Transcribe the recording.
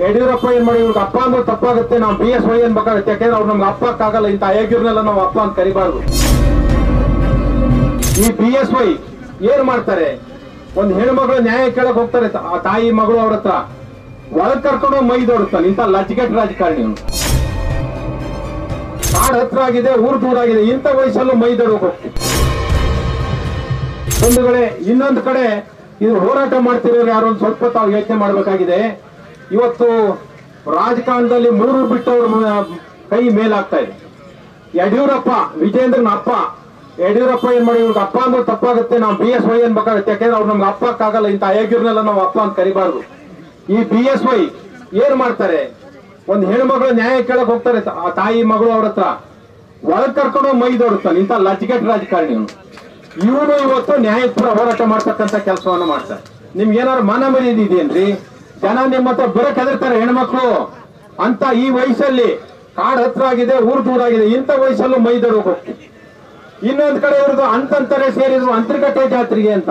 ಯಡಿಯೂರಪ್ಪ ಏನ್ ಮಾಡಿ ಇವ್ರಿಗೆ ಅಪ್ಪ ಅಂದ್ರೆ ತಪ್ಪಾಗುತ್ತೆ, ನಾವು BSY ಅನ್ಬೇಕಾಗುತ್ತೆ. ಯಾಕೆಂದ್ರೆ ಅವ್ರು ನಮ್ಗೆ ಅಪ್ಪಕ್ಕಾಗಲ್ಲ, ಇಂತ ಅಯೋಗ್ಯರನ್ನೆಲ್ಲ ನಾವು ಅಪ್ಪ ಅಂತ ಕರಿಬಾರ್ದು. ಈ BSY ಏನ್ ಮಾಡ್ತಾರೆ, ಒಂದ್ ಹೆಣ್ಮಗಳು ನ್ಯಾಯ ಕೇಳಕ್ ಹೋಗ್ತಾರೆ, ಆ ತಾಯಿ ಮಗಳು ಅವ್ರ ಹತ್ರ ಒಳಗ್ ಕರ್ಕೊಂಡು ಮೈದೋಡುತ್ತಾನೆ. ಇಂತ ಲಜ್ಗೆಟ್ ರಾಜಕಾರಣಿ. ಕಾಡ್ ಹತ್ರ ಆಗಿದೆ, ಊರ್ ದೂರ ಆಗಿದೆ, ಇಂಥ ವಯಸ್ಸಲ್ಲೂ ಮೈದೋಡಕ್ ಹೋಗ್ತೀವಿ. ಬಂಧುಗಳೇ, ಇನ್ನೊಂದು ಕಡೆ ಇದು ಹೋರಾಟ ಮಾಡ್ತಿರೋರು ಯಾರು ಒಂದು ಸ್ವಲ್ಪ ತಾವು ಯೋಚನೆ ಮಾಡಬೇಕಾಗಿದೆ. ಇವತ್ತು ರಾಜಕಾರಣದಲ್ಲಿ ಮೂರು ಬಿಟ್ಟವ್ರ ಕೈ ಮೇಲಾಗ್ತಾ ಇದೆ. ಯಡಿಯೂರಪ್ಪ, ವಿಜೇಂದ್ರನ ಅಪ್ಪ ಯಡಿಯೂರಪ್ಪ ಏನ್ ಮಾಡಿ ಇವ್ರಿಗೆ ಅಪ್ಪ ಅಂದ್ರೆ ತಪ್ಪಾಗುತ್ತೆ, ನಾವು BSY ಅನ್ಬೇಕಾಗುತ್ತೆ. ಯಾಕೆಂದ್ರೆ ಅವ್ರು ನಮ್ಗೆ ಅಪ್ಪಕ್ಕಾಗಲ್ಲ, ಇಂತ ಅಯೋಗ್ಯರನ್ನೆಲ್ಲ ನಾವು ಅಪ್ಪ ಅಂತ ಕರಿಬಾರ್ದು. ಈ BSY ಏನ್ ಮಾಡ್ತಾರೆ, ಒಂದ್ ಹೆಣ್ಮಗಳು ನ್ಯಾಯ ಕೇಳಕ್ ಹೋಗ್ತಾರೆ, ಆ ತಾಯಿ ಮಗಳು ಅವ್ರ ಹತ್ರ ಒಳಗ್ ಕರ್ಕೊಂಡು ಮೈದೋಡುತ್ತಾನೆ. ಇಂತ ಲಜ್ಗೆಟ್ ರಾಜಕಾರಣಿ. ಇವನು ಇವತ್ತು ನ್ಯಾಯಪರ ಹೋರಾಟ ಮಾಡ್ತಕ್ಕಂಥ ಕೆಲಸವನ್ನು ಮಾಡ್ತಾರೆ. ನಿಮ್ಗೆ ಏನಾದ್ರು ಮಾನ ಮರ್ಯಾದೆ ಇದೆಯೇನ್ರಿ? ಜನ ನಿಮ್ಮ ಹತ್ರ ಬರಕ್ ಹೆದರ್ತಾರೆ ಹೆಣ್ಮಕ್ಳು ಅಂತ. ಈ ವಯಸ್ಸಲ್ಲಿ ಕಾಡ್ ಹತ್ರ ಆಗಿದೆ, ಊರ್ ದೂರ ಆಗಿದೆ, ಇಂಥ ವಯಸ್ಸಲ್ಲೂ ಮೈದೋಡಕ್ ಹೋಗ್ತೀವಿ. ಇನ್ನೊಂದ್ ಕಡೆ ಇವ್ರದ್ದು ಅಂತಂತಾರೆ ಸೇರಿದ್ರು ಅಂತರ್ಗಟ್ಟೆ ಜಾತ್ರೆಗೆ ಅಂತ.